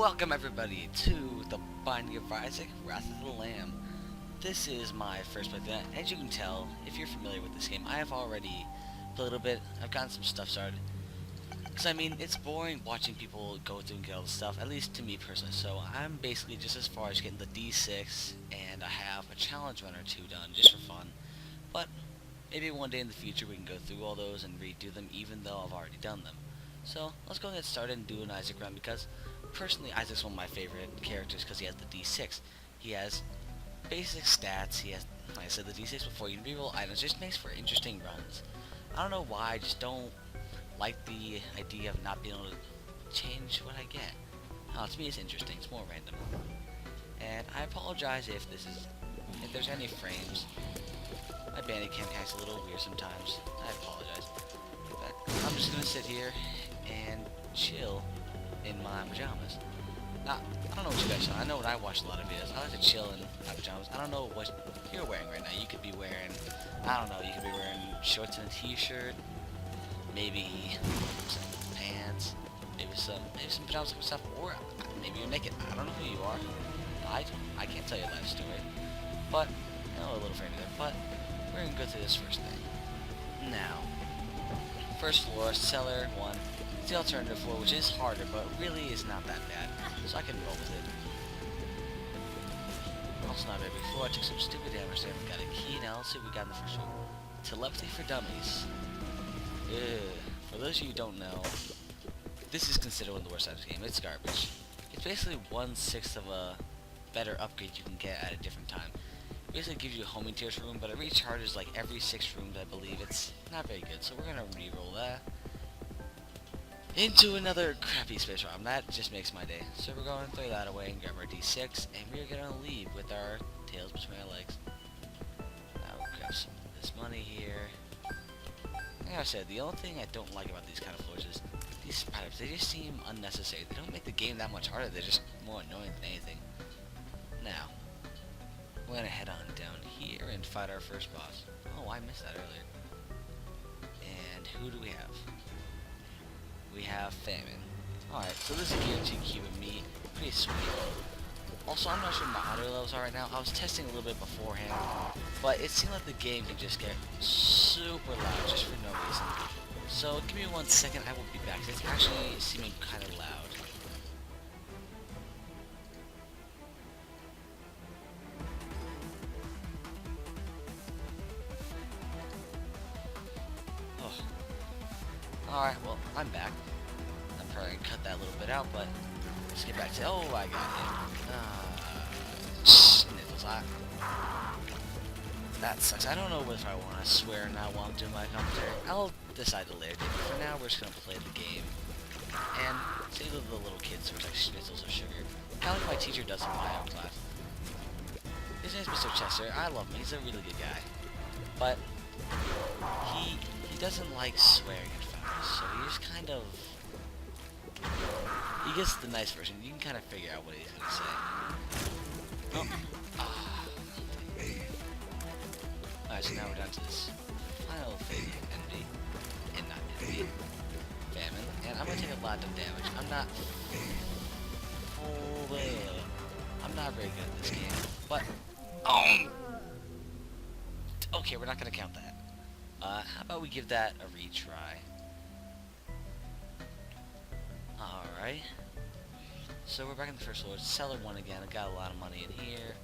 Welcome everybody to the Binding of Isaac, Wrath of the Lamb. This is my first playthrough. As you can tell, if you're familiar with this game, I have already played a little bit. I've gotten some stuff started. Because, I mean, it's boring watching people go through and get all the stuff, at least to me personally. So I'm basically just as far as getting the D6, and I have a challenge run or two done, just for fun. But maybe one day in the future we can go through all those and redo them, even though I've already done them. So let's go and get started and do an Isaac run, because personally Isaac's one of my favorite characters because he has the D6. He has basic stats, he has, like I said, the D6 before you can reroll items. It just makes for interesting runs. I don't know why, I just don't like the idea of not being able to change what I get. To me it's interesting, it's more random. And I apologize if there's any frames. My Bandicam acts a little weird sometimes. I apologize. But I'm just gonna sit here and chill in my pajamas. Now, I don't know what you guys saw. I know when I watch a lot of videos, I like to chill in my pajamas. I don't know what you're wearing right now. You could be wearing, I don't know, you could be wearing shorts and a t-shirt, maybe some pants, maybe some pajamas and stuff, or maybe you're naked. I don't know who you are. I can't tell you a life story. But, I know a little frame there, but we're gonna go through this first thing. Now, first floor, cellar 1. It's the alternative floor, which is harder, but really is not that bad, so I can roll with it. Also not every floor. I took some stupid damage there. We got a key now. Let's see what we got in the first room. Telepathy for dummies. For those of you who don't know, this is considered one of the worst sides of the game. It's garbage. It's basically 1/6 of a better upgrade you can get at a different time. It basically gives you a homing tiers room, but it recharges like every 6 rooms, I believe. It's not very good, so we're gonna re-roll that into another crappy space room. That just makes my day. So we're going to throw that away and grab our D6, and we're going to leave with our tails between our legs. Now we'll grab some of this money here. Like I said, the only thing I don't like about these kind of floors is these spiders. They just seem unnecessary. They don't make the game that much harder. They're just more annoying than anything. Now, we're going to head on down here and fight our first boss. Oh, I missed that earlier. And who do we have? We have Famine. Alright, so this is guaranteed cube and me. Pretty sweet. Also, I'm not sure what my audio levels are right now. I was testing a little bit beforehand, but it seemed like the game can just get super loud just for no reason. So, give me 1 second, I will be back. It's actually seeming kind of loud. Alright, well, I'm back. I'm probably gonna cut that a little bit out, but let's get back to, oh, I got him. Sniffles. That sucks. I don't know if I want to swear or not while I'm doing my commentary. I'll decide to later, but for now, we're just gonna play the game. And say to the little kids who are like schnitzels or sugar. Kind of like my teacher does in my own class. His name's Mr. Chester. I love him. He's a really good guy. But he doesn't like swearing in front of us, so he just kind of, he gets the nice version. You can kind of figure out what he's gonna say. Oh. Alright, so now we're down to this final thing, envy, and not envy, famine, and I'm gonna take a lot of damage. I'm not very good at this game, but okay, we're not gonna count that. How about we give that a retry? Alright. So we're back in the first floor. Cellar 1 again. I got a lot of money in here.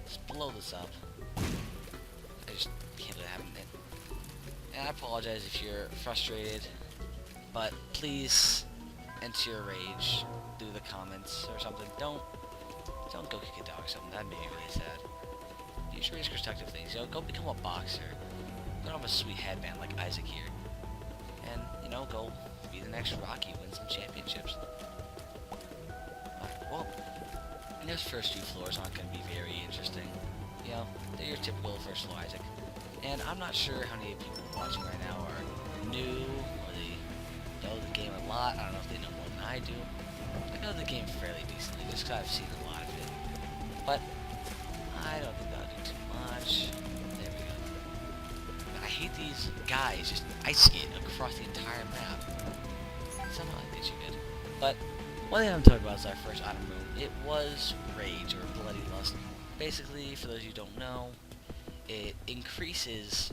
Let's blow this up. I just can't believe I haven't been. And I apologize if you're frustrated, but please enter your rage through the comments or something. Don't go kick a dog or something. That made me really sad. Use your constructive things. You know, go become a boxer. Go have a sweet headband like Isaac here. And, you know, go be the next Rocky, win some championships. Alright, well, those first 2 floors aren't going to be very interesting. You know, they're your typical first floor Isaac. And I'm not sure how many people watching right now are new, or they know the game a lot. I don't know if they know more than I do. I know the game fairly decently, just because I've seen a lot of it. But I don't think that'll do too much. There we go. I hate these guys just ice skate across the entire map. Somehow I think you did. But One thing I'm talking about is our first item room. It was Rage, or Bloody Lust. Basically, for those of you who don't know, it increases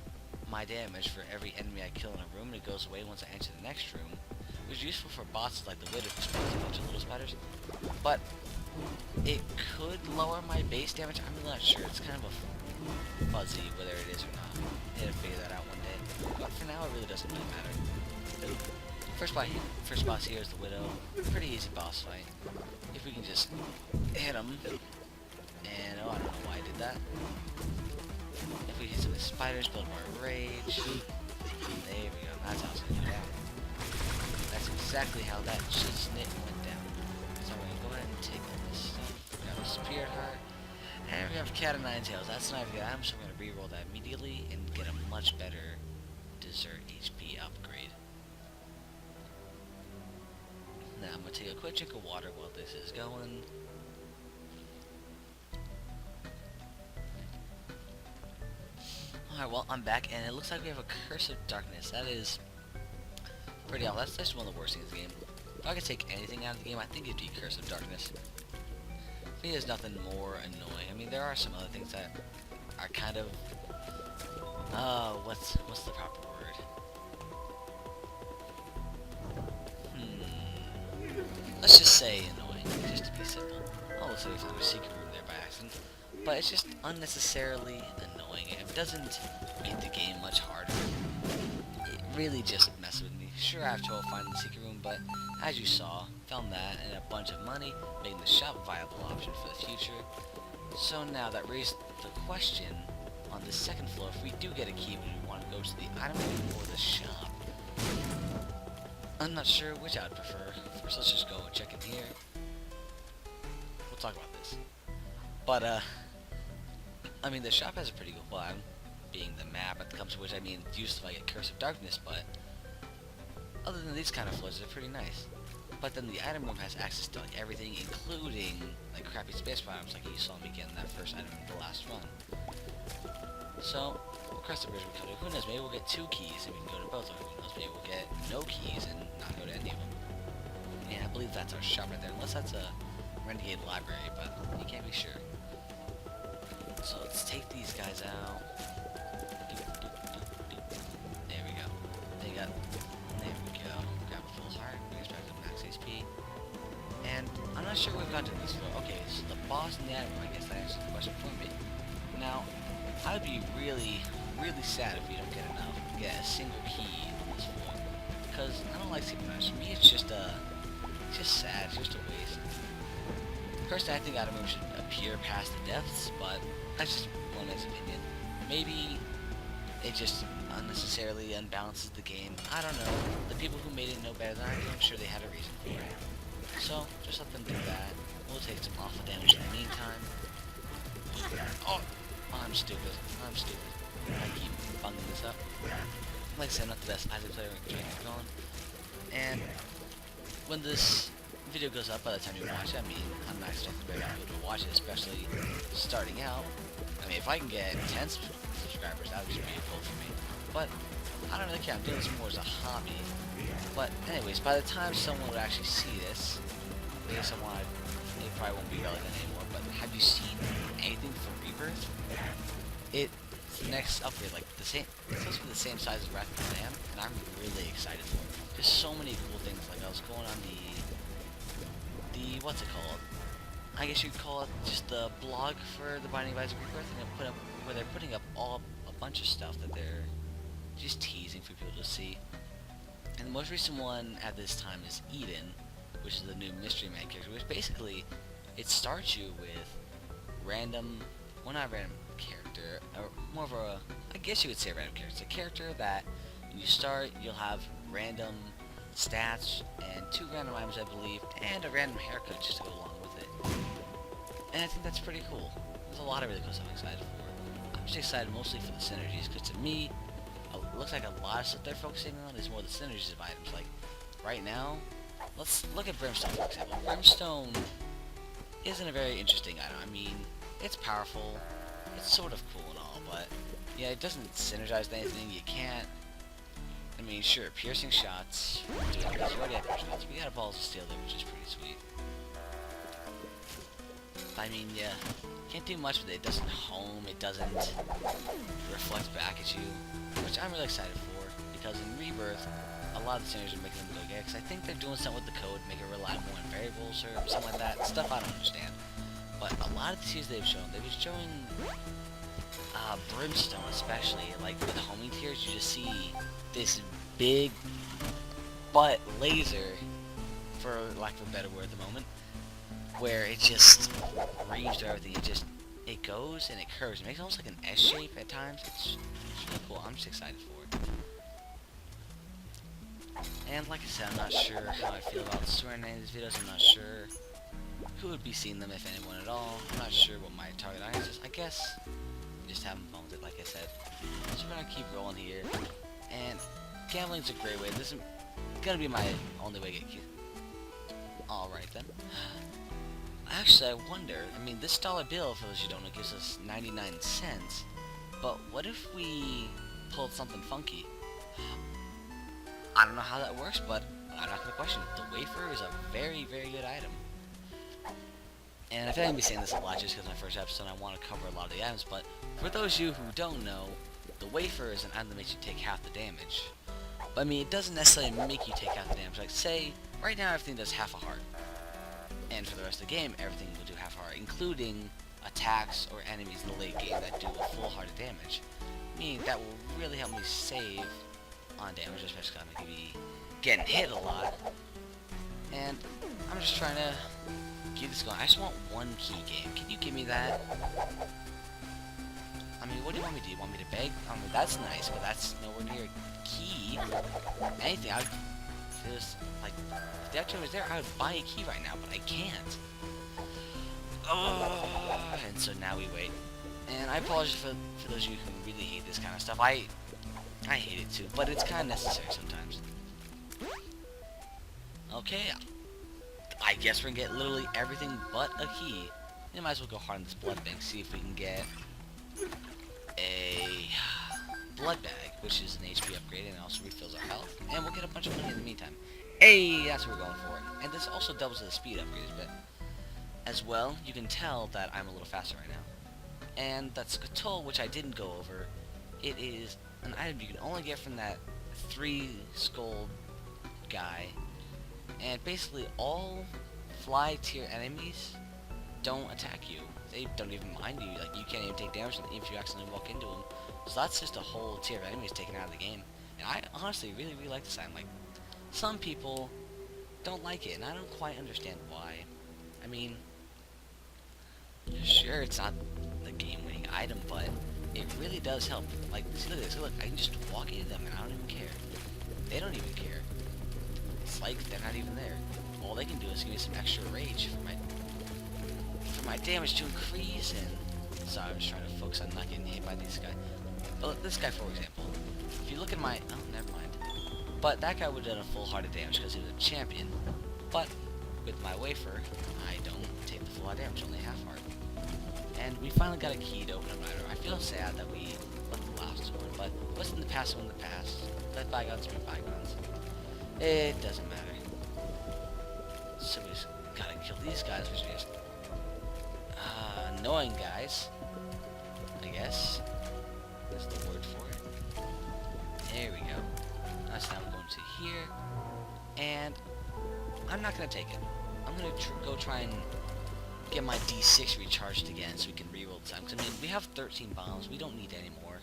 my damage for every enemy I kill in a room, and it goes away once I enter the next room. It was useful for bosses like the Widow who spawns a bunch of little spiders, but it could lower my base damage. I'm really not sure. It's kind of a fuzzy whether it is or not. I need to figure that out one day. But for now, it really doesn't really matter. First boss here is the Widow. Pretty easy boss fight. If we can just hit him. And, oh, I don't know why I did that. If we hit some of the spiders, build more rage. There we go. That's how it's going to go down. That's exactly how that shiznit went down. So we're going to go ahead and take all this stuff. We have a Spirit Heart. And we have Cat of Nine Tails. That's not a good item, so we're going to reroll that immediately and get a much better Dessert HP upgrade. Now I'm going to take a quick drink of water while this is going. Alright, well, I'm back, and it looks like we have a Curse of Darkness. That is pretty awful. That's just one of the worst things in the game. If I could take anything out of the game, I think it'd be Curse of Darkness. I think there's nothing more annoying. I mean, there are some other things that are kind of... what's the proper word? Let's just say annoying, just to be simple. Oh, looks like we found a secret room there by accident. But it's just unnecessarily annoying. It doesn't make the game much harder. It really just messes with me. Sure, I have trouble finding the secret room, but as you saw, found that and a bunch of money, making the shop a viable option for the future. So now that raised the question, on the second floor, if we do get a key, would we want to go to the item room or the shop? I'm not sure which I'd prefer. First, let's just go and check in here. We'll talk about this. But, I mean, the shop has a pretty good one, being the map that comes to which, I mean, used to like a Curse of Darkness, but other than these kind of floors, they're pretty nice. But then the item room has access to like everything, including like crappy space items like you saw me get in that first item in the last run. So, we'll cross the bridge we come to. Who knows, maybe we'll get 2 keys and we can go to both, or who knows, maybe we'll get no keys and not go to any of them. Yeah, I believe that's our shop right there, unless that's a renegade library, but you can't be sure. So let's take these guys out. There we go. There we go. Grab a full heart, bring us back to max HP. And I'm not sure we've gotten to this floor. Okay, so the boss in the item room, I guess that answers the question for me. Now, I'd be really, really sad if we don't get a single key on this floor. Because I don't like sleeping knives. For me, it's just sad. It's just a waste. Personally, I think item room should appear past the depths, but that's just one man's opinion. Maybe it just unnecessarily unbalances the game. I don't know. The people who made it know better than I do. I'm sure they had a reason for it. So, just let them do that. We'll take some awful damage in the meantime. Oh, I'm stupid. I keep bunging this up. Like I said, I'm not the best Isaac player when it's going. And when this video goes up by the time you watch it, I mean, I'm not expecting very many people to watch it, especially starting out. I mean, if I can get 10 subscribers, that would be pretty cool for me. But I don't really care. I'm doing this more as a hobby. But anyways, by the time someone would actually see this, maybe someone, it probably won't be relevant anymore, but have you seen anything from Rebirth? It's the next upgrade, like the same, it's supposed to be the same size as Wrath of the Lamb, and I'm really excited for it. There's so many cool things. Like I was going on the what's it called? I guess you'd call it just the blog for the Binding of Isaac Rebirth, and where they're putting up a bunch of stuff that they're just teasing for people to see. And the most recent one at this time is Eden, which is the new Mystery Man character, which basically it starts you with random, well, not random character, or more of a, I guess you could say a random character. It's a character that when you start, you'll have random stats and 2 random items, I believe, and a random haircut just to go along with it. And I think that's pretty cool. There's a lot of really cool stuff I'm excited for. I'm just excited mostly for the synergies, because to me, it looks like a lot of stuff they're focusing on is more the synergies of items. Like, right now, let's look at Brimstone, for example. Brimstone isn't a very interesting item. I mean, it's powerful, it's sort of cool and all, but yeah, it doesn't synergize with anything. You can't I mean, sure, piercing shots. We already have piercing shots. We got a balls of steel there, which is pretty sweet. I mean, yeah, can't do much with it. It doesn't home. It doesn't reflect back at you, which I'm really excited for, because in Rebirth, a lot of the standards are making them go gay, because I think they're doing something with the code, make it rely more on variables or something like that. Stuff I don't understand. But a lot of the tiers they've showing Brimstone especially, like with homing tiers, you just see this big butt laser, for lack of a better word at the moment, where it just reaves through everything. It goes and it curves. It makes almost like an S shape at times. It's really cool. I'm just excited for it. And like I said, I'm not sure how I feel about swearing in any of these videos. I'm not sure who would be seeing them, if anyone at all. I'm not sure what my target audience is. I guess just having fun with it, like I said. So we're gonna keep rolling here. And gambling's a great way. This is gonna be my only way to get cute. Alright then. Actually, I wonder, I mean, this dollar bill, for those who don't know, gives us 99 cents. But what if we pulled something funky? I don't know how that works, but I'm not gonna question it. The wafer is a very, very good item. And I feel like I'm going to be saying this a lot just because my first episode, I want to cover a lot of the items, but for those of you who don't know, the wafer is an item that makes you take half the damage. But I mean, it doesn't necessarily make you take half the damage. Like, say, right now everything does half a heart. And for the rest of the game, everything will do half a heart, including attacks or enemies in the late game that do a full heart of damage. Meaning that will really help me save on damage, especially because I'm going to be getting hit a lot. And I'm just trying to keep this going. I just want one key game. Can you give me that? I mean, what do you want me to do? You want me to beg? I mean, that's nice, but that's nowhere near a key. Anything. I would just, like, if the option was there, I would buy a key right now, but I can't. Oh, and so now we wait. And I apologize for those of you who really hate this kind of stuff. I hate it too, but it's kind of necessary sometimes. Okay, I guess we're gonna get literally everything but a key. And might as well go hard on this blood bank, see if we can get a blood bag, which is an HP upgrade and also refills our health. And we'll get a bunch of money in the meantime. Hey, that's what we're going for. And this also doubles the speed upgrades a bit. As well, you can tell that I'm a little faster right now. And that Scuttle, which I didn't go over, it is an item you can only get from that 3-skull guy. And basically all fly tier enemies don't attack you. They don't even mind you. Like, you can't even take damage if you accidentally walk into them. So that's just a whole tier of enemies taken out of the game. And I honestly really, really like this item. Like, some people don't like it, and I don't quite understand why. I mean, sure, it's not the game-winning item, but it really does help. Like, see, look at this. Look, I can just walk into them, and I don't even care. They don't even care. It's like they're not even there. All they can do is give me some extra rage for my damage to increase. And sorry, I'm just trying to focus on not getting hit by these guys. But this guy, for example, if you look at my, oh, never mind. But that guy would have done a full heart of damage because he was a champion. But with my wafer, I don't take the full heart damage, only half heart. And we finally got a key to open up another. I feel sad that we let the last one, but what's in the past in the past? Let bygones be bygones. It doesn't matter. So we just gotta kill these guys, which are just annoying guys, I guess. That's the word for it. There we go. That's now we're going to here, and I'm not gonna take it. I'm gonna go try and get my D6 recharged again so we can reroll the time. Because I mean, we have 13 bombs. We don't need any more.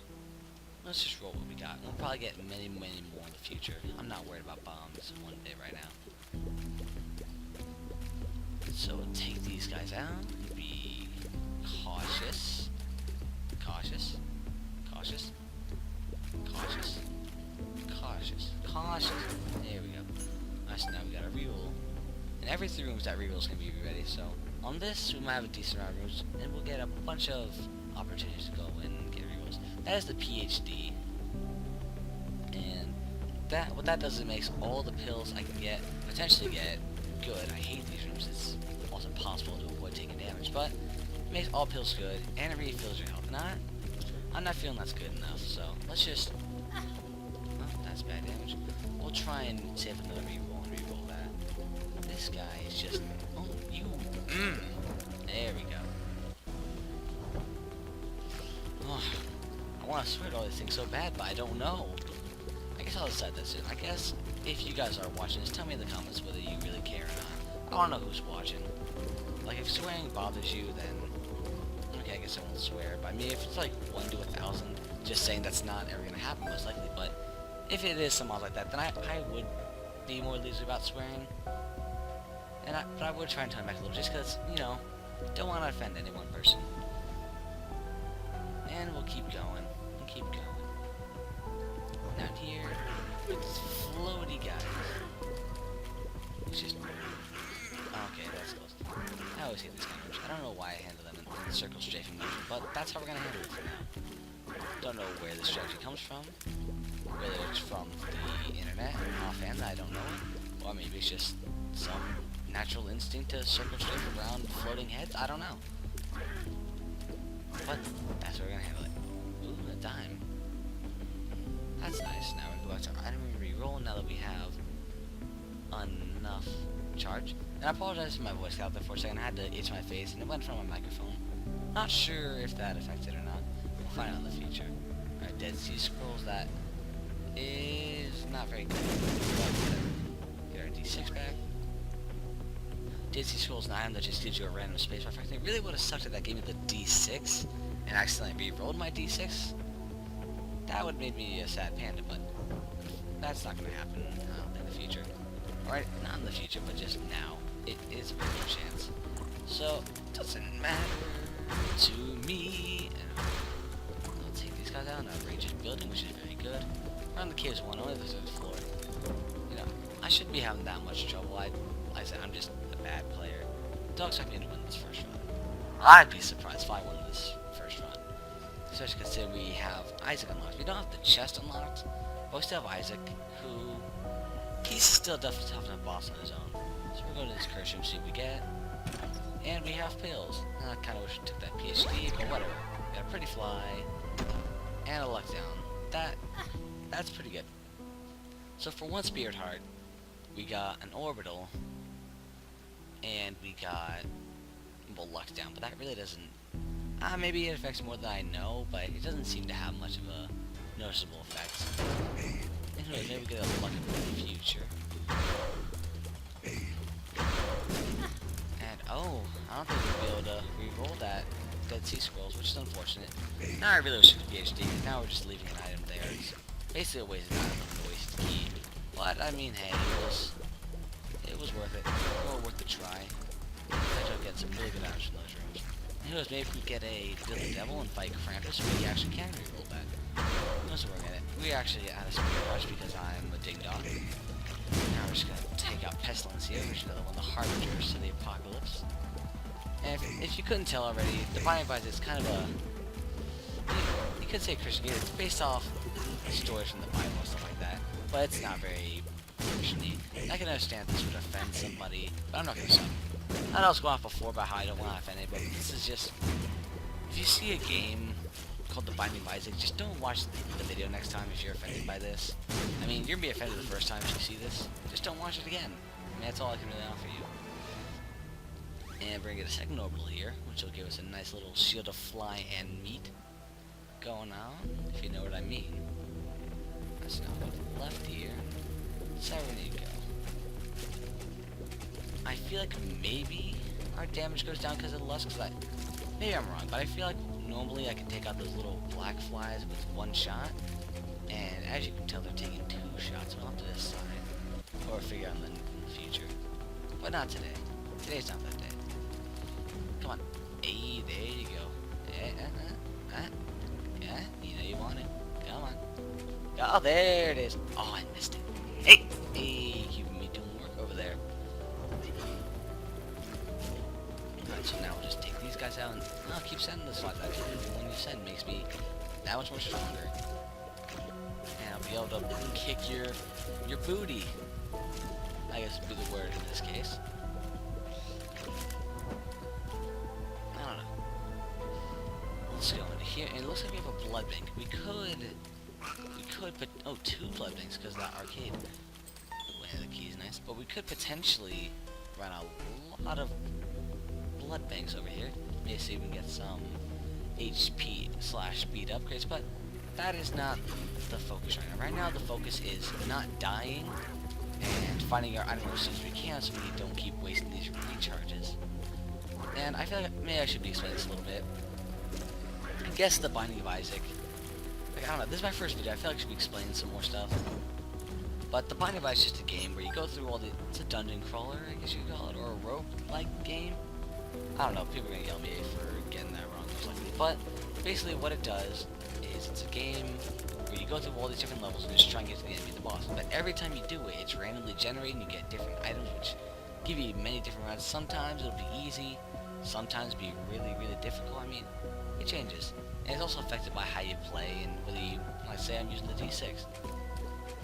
Let's just roll what we got. We'll probably get many, many more in the future. I'm not worried about bombs one bit right now. So we'll take these guys out. Be cautious. Cautious. Cautious. Cautious. Cautious. Cautious. There we go. Nice, now we got a reroll. And every 3 rooms that reroll is going to be ready, so on this we might have a decent amount of rooms, and we'll get a bunch of opportunities to go and get rerolls. That is the PhD. And what that does is it makes all the pills I can get, potentially get, good. I hate these rooms, it's almost impossible to avoid taking damage, but it makes all pills good, and it refills your health. And I'm not feeling that's good enough, so let's just, well, that's That's bad damage. We'll try and save another reroll and reroll that. This guy is just... Oh, you... There we go. Oh, I want to swear to all these things so bad, but I don't know. I guess I'll decide that soon. I guess if you guys are watching this, tell me in the comments whether you really care or not. I don't know who's watching. Like, if swearing bothers you, then... Okay, I guess I won't swear. But I mean, if it's like 1 to 1,000, just saying that's not ever going to happen, most likely. But if it is some odd like that, then I would be more lazy about swearing. But I would try and tone it back a little, just because, you know, don't want to offend any one person. And we'll keep going, and keep going. Down here, it's floaty guys. It's just... Okay, that's close. I always hate these kind of moves. I don't know why I handle them in the circle strafing motion, but that's how we're going to handle it for now. Don't know where this strategy comes from. Whether it's from the internet, offhand, I don't know. Or maybe it's just some natural instinct to circle strafe around floating heads. I don't know. But that's how we're gonna handle it. Ooh, a dime. That's nice. Now we're going to go back to our item and reroll now that we have enough charge. And I apologize for my voice out there for a second. I had to itch my face and it went from my microphone. Not sure if that affected or not. We'll find out in the future. Alright, Dead Sea Scrolls. That is not very good. But get our D6 back. Dead Sea Scrolls 9 that just gives you a random space effect. It really would have sucked if that gave me the D6 and accidentally re-rolled my D6. That would make me a sad panda, but that's not going to happen in the future. Alright, not in the future, but just now. It is a very good chance. So, it doesn't matter to me. And I'll take these guys out on a ranged building, which is very good. Around the caves one, only the third floor. You know, I shouldn't be having that much trouble. Like I said, I'm just a bad player. Don't expect me to win this first run. I'd be surprised if I won this first run. Especially considering we have Isaac unlocked. We don't have the chest unlocked, but we still have Isaac, who... He's still definitely tough enough boss on his own. So we're going to this curse room, see what we get. And we have pills. I kind of wish we took that PhD, but whatever. We got a pretty fly. And a luck down. That's pretty good. So for one Spirit Heart, we got an Orbital. And we got... well, luck down, but that really doesn't... maybe it affects more than I know, but it doesn't seem to have much of a noticeable effect. Anyway, maybe we get a luck in the future. And, oh, I don't think we'll be able to re-roll that Dead Sea Scrolls, which is unfortunate. Now I really wish we could PhD, because now we're just leaving an item there. It's basically a wasted item and a wasted key. But, I mean, hey, it was worth it. Well worth the try. I ended up getting some really good damage from those rooms. Who knows, maybe if we get a Little Devil and fight Krampus, we actually can reroll that. Let's work at it. We actually had a Spirit Rush because I'm a ding dong. Now we're just gonna take out Pestilence here, which is another one of the harbingers to the apocalypse. And if you couldn't tell already, Divine Advice is kind of a... You could say Christian game. It's based off stories from the Bible and stuff like that. But it's not very Christian-y. I can understand this would offend somebody, but I'm not gonna stop. I know I was going off before about how I don't want to offend anybody, but this is just... If you see a game called The Binding of Isaac, just don't watch the video next time if you're offended by this. I mean, you're going to be offended the first time you see this. Just don't watch it again. I mean, that's all I can really offer you. And we're going to get a second orbital here, which will give us a nice little shield of fly and meat going on, if you know what I mean. Let's now go to the left here. That's how we need to go. I feel like maybe our damage goes down because of the lust, maybe I'm wrong, but I feel like normally I can take out those little black flies with one shot, and as you can tell, they're taking 2 shots. We'll have to decide, or figure out in the future, but not today. Today's not that day. Come on. Hey, there you go. Yeah, you know you want it. Come on. Oh, there it is. Oh, I missed it. Hey, keeping me doing work over there. Alright, so now we'll just take these guys out and I'll keep sending the slots. Actually, the one you send makes me that much more stronger. And I'll be able to kick your booty. I guess would be the word in this case. I don't know. Let's go into here. And it looks like we have a blood bank. We could we could put, oh, 2 blood banks because of that arcade. Well, the key is nice, but we could potentially run a lot of blood banks over here. Maybe see if we can get some HP / speed upgrades, but that is not the focus right now. Right now, the focus is not dying and finding our items as soon as we can so we don't keep wasting these recharges. And I feel like maybe I should be explaining this a little bit. I guess the Binding of Isaac, like, I don't know, this is my first video, I feel like I should be explaining some more stuff. But the Binding of Isaac is just a game where you go through all the, it's a dungeon crawler, I guess you could call it, or a rope-like game. I don't know, people are gonna yell at me for getting that wrong, most likely. But basically what it does is it's a game where you go through all these different levels and just try and get to the end and beat the boss. But every time you do it, it's randomly generated and you get different items which give you many different routes. Sometimes it'll be easy, sometimes it'll be really, really difficult. I mean, it changes. And it's also affected by how you play and whether you, like say I'm using the D6.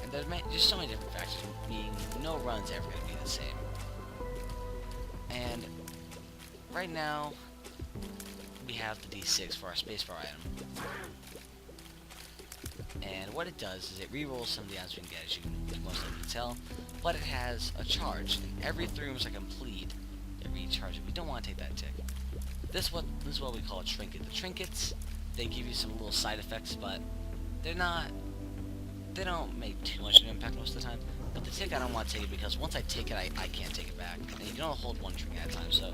And there's just so many different factors, meaning no run's ever going to be the same. And right now, we have the D6 for our spacebar item. And what it does is it rerolls some of the items we can get, as you can most likely tell. But it has a charge, and every 3 rooms I complete, it recharges. We don't want to take that tick. This is what we call a trinket. The trinkets, they give you some little side effects, but they don't make too much of an impact most of the time. But the tick, I don't want to take it because once I take it, I can't take it back. And you can only hold 1 trinket at a time, so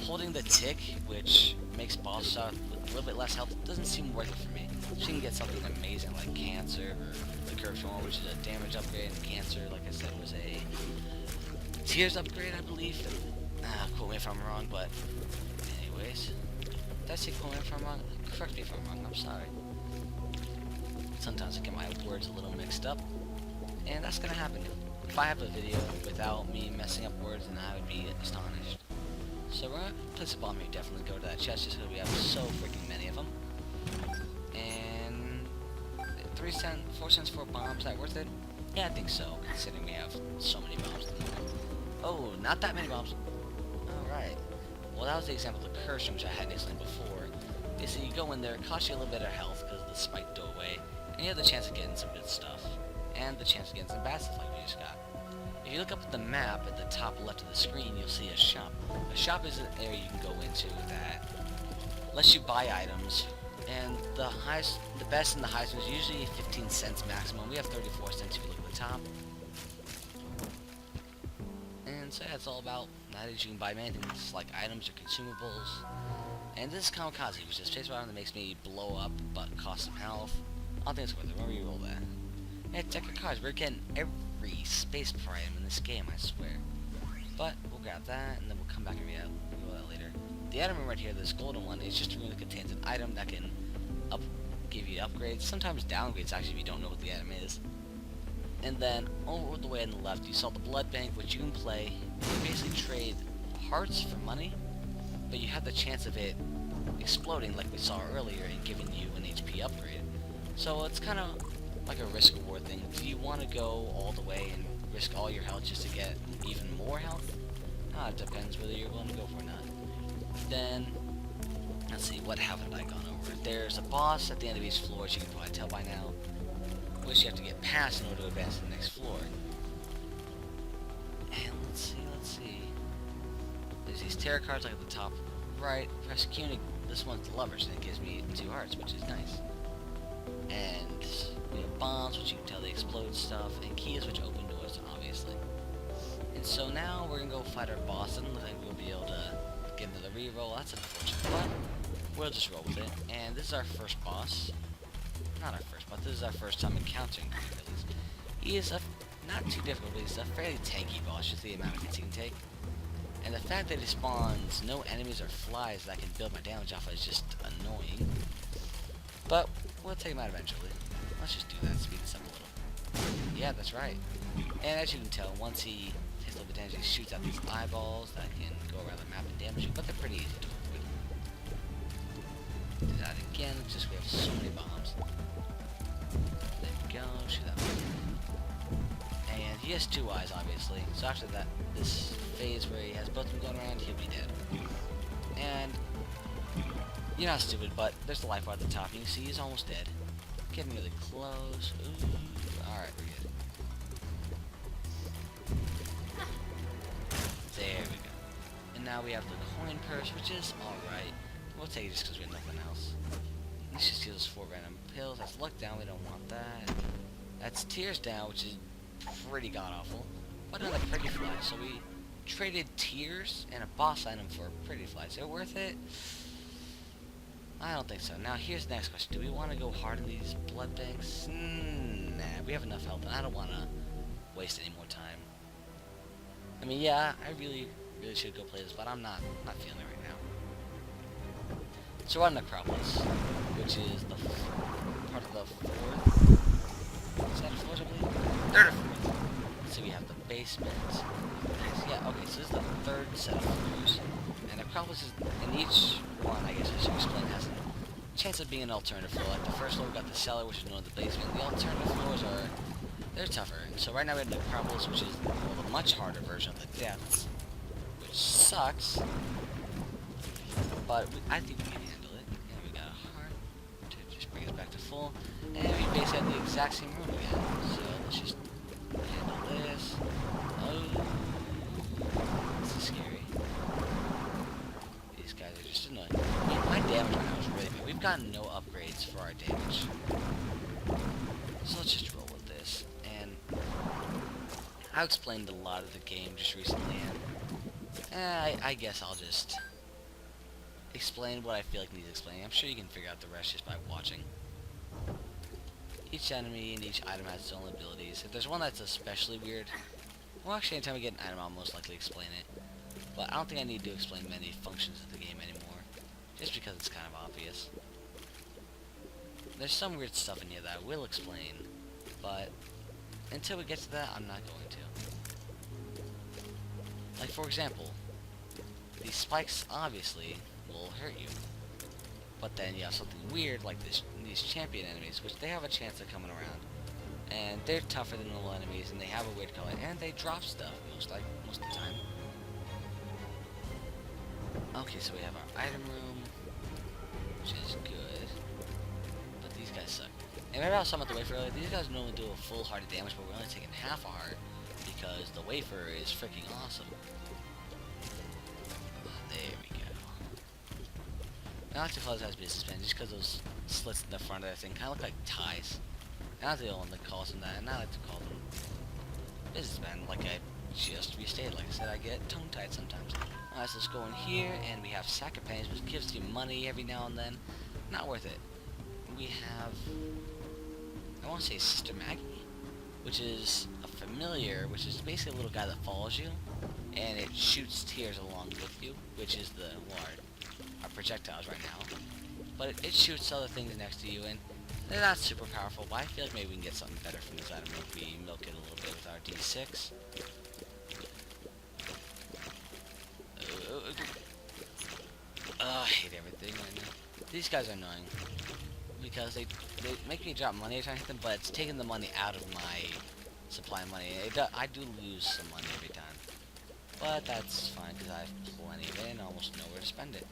holding the tick, which makes boss stuff with a little bit less health, doesn't seem worth it for me. So you can get something amazing like Cancer, or the Curve One, which is a damage upgrade, and Cancer, like I said, was a Tears upgrade, I believe. Quote me if I'm wrong, but anyways. Did I say quote me if I'm wrong? Correct me if I'm wrong, I'm sorry. Sometimes I get my words a little mixed up, and that's gonna happen. If I have a video without me messing up words, then I would be astonished. So we're gonna place a bomb here, definitely go to that chest just because we have so freaking many of them. And 3 cents, 4 cents for bombs, is that worth it? Yeah, I think so, considering we have so many bombs at the moment. Oh, not that many bombs. Alright. Well, that was the example of the curse which I had explained before. Basically, you go in there, it costs you a little bit of health because of the spike go away, and you have the chance of getting some good stuff. And the chance of getting some bad stuff like we just got. If you look up at the map at the top left of the screen, you'll see a shop. A shop is an area you can go into that lets you buy items, and the best and the highest is usually 15 cents maximum. We have 34 cents if you look at the top. And so yeah, it's all about nowadays you can buy many things like items or consumables. And this is Kamikaze, which is a space item that makes me blow up but cost some health. I don't think it's worth it. We'll reroll that. Yeah, check your cards. We're getting every space item in this game, I swear. But we'll grab that, and then we'll come back and reroll that later. The item room right here, this golden one, is just a room that contains an item that can give you upgrades, sometimes downgrades actually if you don't know what the item is. And then over the way on the left, you saw the blood bank, which you can play. You basically trade hearts for money, but you have the chance of it exploding like we saw earlier and giving you an HP upgrade. So it's kind of like a risk reward thing. Do you want to go all the way and risk all your health just to get even more health? It depends whether you're willing to go for it or not. Then, let's see, what haven't I gone over? There's a boss at the end of each floor, as you can probably tell by now, which you have to get past in order to advance to the next floor. And let's see. There's these tarot cards like at the top right. Press Q, this one's the lovers, and it gives me 2 hearts, which is nice. And we have bombs, which you can tell they explode stuff, and keys, which open doors, obviously. And so now we're gonna go fight our boss. Doesn't look like we'll be able to get into the reroll. That's unfortunate, but we'll just roll with it. And this is our first boss. Not our first, but this is our first time encountering him. He is not too difficult, but he's a fairly tanky boss, just the amount of hits he can take. And the fact that he spawns no enemies or flies that I can build my damage off of is just annoying. But we'll take him out eventually. Let's just do that, speed this up a little. Yeah, that's right. And as you can tell, once he hits a little bit of damage, he shoots out these eyeballs that can go around the map and damage you, but they're pretty easy to avoid. Do that again, just we have so many bombs. There we go, shoot that one. And he has 2 eyes, obviously, so after that, this phase where he has both of them going around, he'll be dead. And you're not stupid, but there's the life bar at the top, and you can see he's almost dead. Getting really close. Ooh. Alright, we're good. There we go. And now we have the coin purse, which is alright. We'll take it just because we have nothing else. This just gives us 4 random pills. That's luck down, we don't want that. That's tears down, which is pretty god-awful. But another pretty fly, so we traded tears and a boss item for a pretty fly. Is it worth it? I don't think so. Now here's the next question. Do we want to go hard in these blood banks? Nah, we have enough health and I don't want to waste any more time. I mean, yeah, I really should go play this, but I'm not feeling it right now. So we're on Necropolis, which is the part of the 4th set of floors, I believe? 3rd or 4th. So we have the basement. Yeah, okay, so this is the 3rd set of floors. And Necropolis is, in each one, I guess I should explain, has a chance of being an alternative floor. Like the first floor, we got the cellar, which is known as the basement. The alternative floors they're tougher. And so right now we have Necropolis, which is the much harder version of the depths, which sucks. But I think we can handle it. And we got a heart to just bring us back to full. And we basically have the exact same room again. So let's just handle this. Oh, this is scary. These guys are just annoying. My damage right now is really bad. We've gotten no upgrades for our damage. So let's just roll with this. And I explained a lot of the game just recently, and I guess I'll just explain what I feel like needs explaining. I'm sure you can figure out the rest just by watching. Each enemy and each item has its own abilities. If there's one that's especially weird, well, actually, anytime we get an item, I'll most likely explain it. But I don't think I need to explain many functions of the game anymore, just because it's kind of obvious. There's some weird stuff in here that I will explain, but until we get to that, I'm not going to. Like, for example, these spikes obviously will hurt you. But then you have something weird like these champion enemies, which they have a chance of coming around. And they're tougher than normal enemies, and they have a weird color, and they drop stuff most of the time. Okay, so we have our item room, which is good. But these guys suck. And remember how some at the wafer earlier? These guys normally do a full heart of damage, but we're only taking half a heart because the wafer is freaking awesome. There we go. I like to call those guys businessmen just because those slits in the front of that thing kind of look like ties. And I'm the only one that calls them that, and I like to call them businessmen, like I just restated. Like I said, I get tongue-tied sometimes. Alright, so let's go in here, and we have sack of pennies, which gives you money every now and then. Not worth it. We have, I want to say Sister Maggie, which is a familiar, which is basically a little guy that follows you, and it shoots tears along with you, which is our projectiles right now. But it shoots other things next to you, and they're not super powerful, but I feel like maybe we can get something better from this item if we milk it a little bit with our D6. I hate everything right now. These guys are annoying because they make me drop money every time I hit them, but it's taking the money out of my supply of money. I do lose some money every time, but that's fine because I have plenty of it and almost nowhere to spend it.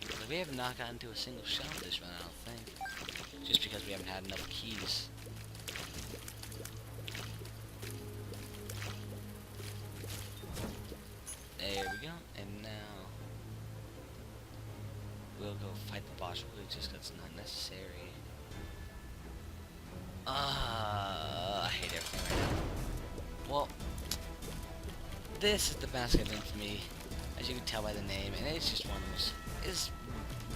But we have not gotten to a single shelf this run, I don't think, just because we haven't had enough keys. There we go, and now we'll go fight the boss really just because it's not necessary. I hate everything right now. Well, this is the best event for me, as you can tell by the name, and it's just one of the most, it's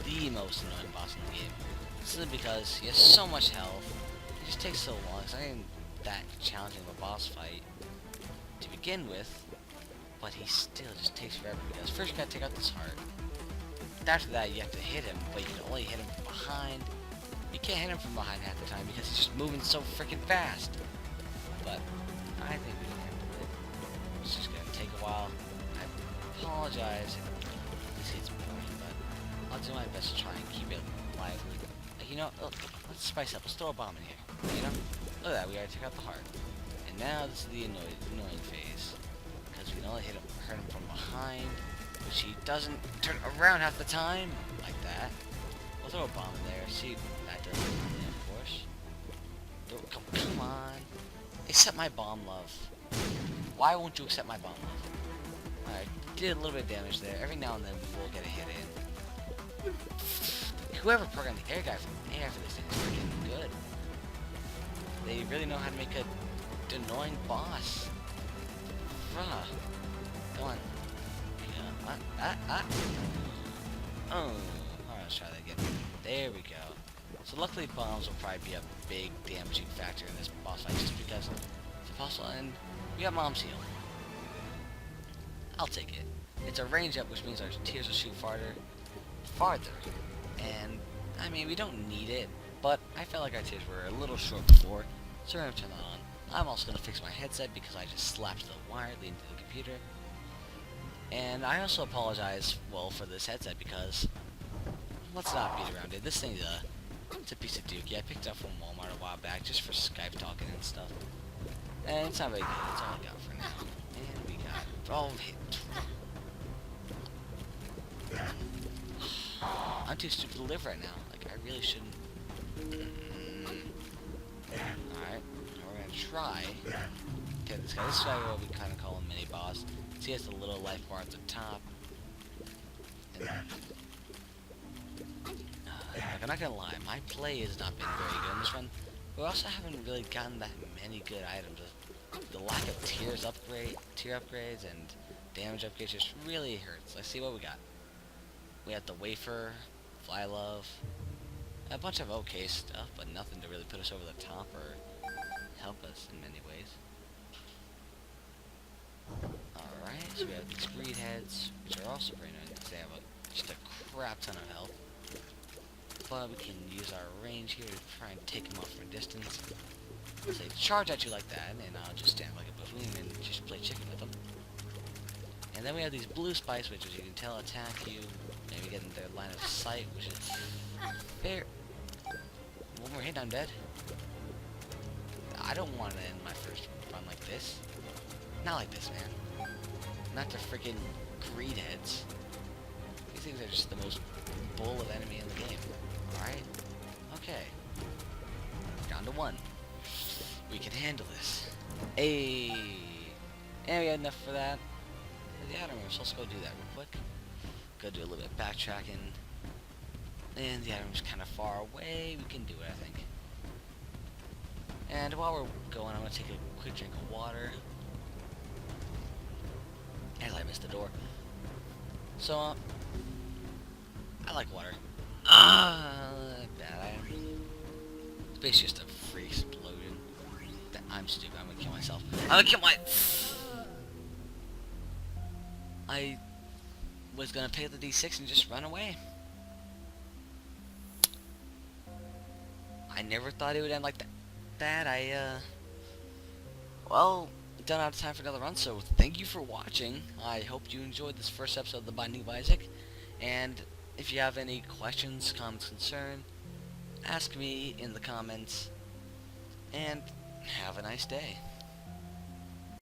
the most annoying boss in the game. Simply because he has so much health, it just takes so long. It's not even that challenging of a boss fight to begin with, but he still just takes forever because first you gotta take out this heart. After that, you have to hit him, but you can only hit him from behind. You can't hit him from behind half the time because he's just moving so freaking fast. But I think we can handle it. It's just gonna take a while. I apologize if this gets boring, but I'll do my best to try and keep it lively. Like, you know, let's spice up. Let's throw a bomb in here. You know? Look at that. We already took out the heart. And now this is the annoying phase. Because we can only hurt him from behind, which he doesn't turn around half the time, like that. We'll throw a bomb in there. See, that does it. Yeah, of course. Come on. Accept my bomb, love. Why won't you accept my bomb, love? Alright, did a little bit of damage there. Every now and then we will get a hit in. Whoever programmed the air guy from air for this thing is freaking good. They really know how to make a annoying boss. Bruh. Go on. Yeah. Oh. Alright, let's try that again. There we go. So luckily bombs will probably be a big damaging factor in this boss fight just because it's impossible, and we got Mom's Heal. I'll take it. It's a range up, which means our tears will shoot farther. And, I mean, we don't need it, but I felt like our tears were a little short before, so we're going to turn that on. I'm also going to fix my headset because I just slapped the wire leading to the computer. And I also apologize, well, for this headset because, let's not beat around it. This thing's it's a piece of dookie. I picked it up from Walmart a while back just for Skype talking and stuff. And it's not very good. That's all I got for now. And we got 12 hit. I'm too stupid to live right now. Like, I really shouldn't. Alright. Now we're gonna try. Okay, this guy. This is what we kind of call a mini boss. See, he has the little life bar at the top. And like, I'm not gonna lie, my play has not been very good in this run. We also haven't really gotten that many good items. The lack of tier upgrades and damage upgrades just really hurts. Let's see what we got. We have the wafer, fly love, a bunch of okay stuff, but nothing to really put us over the top or help us in many ways. Alright, so we have these greed heads, which are also pretty nice because they have just a crap ton of health. But we can use our range here to try and take them off from a distance. If they charge at you like that, and I'll just stand like a buffoon and just play chicken with them. And then we have these blue spikes, which, as you can tell, attack you. Maybe get in their line of sight, which is fair. One more hit, I'm dead. I don't want to end my first run like this. Not like this, man. Not the freaking greed heads. These things are just the most bull of enemy in the game. Alright? Okay. Down to 1. We can handle this. Hey. And we got enough for that. The item room, so let's go do that real quick. Go do a little bit of backtracking. And the item room's kind of far away. We can do it, I think. And while we're going, I'm going to take a quick drink of water. As I missed the door. So, I like water. Bad item. It's basically just a free explosion. I'm stupid. I'm gonna kill myself. I'm gonna kill my... I was gonna pay the D6 and just run away. I never thought it would end like that. Well, done out of time for another run, so thank you for watching. I hope you enjoyed this first episode of The Binding of Isaac. And if you have any questions, comments, concern, ask me in the comments. And have a nice day.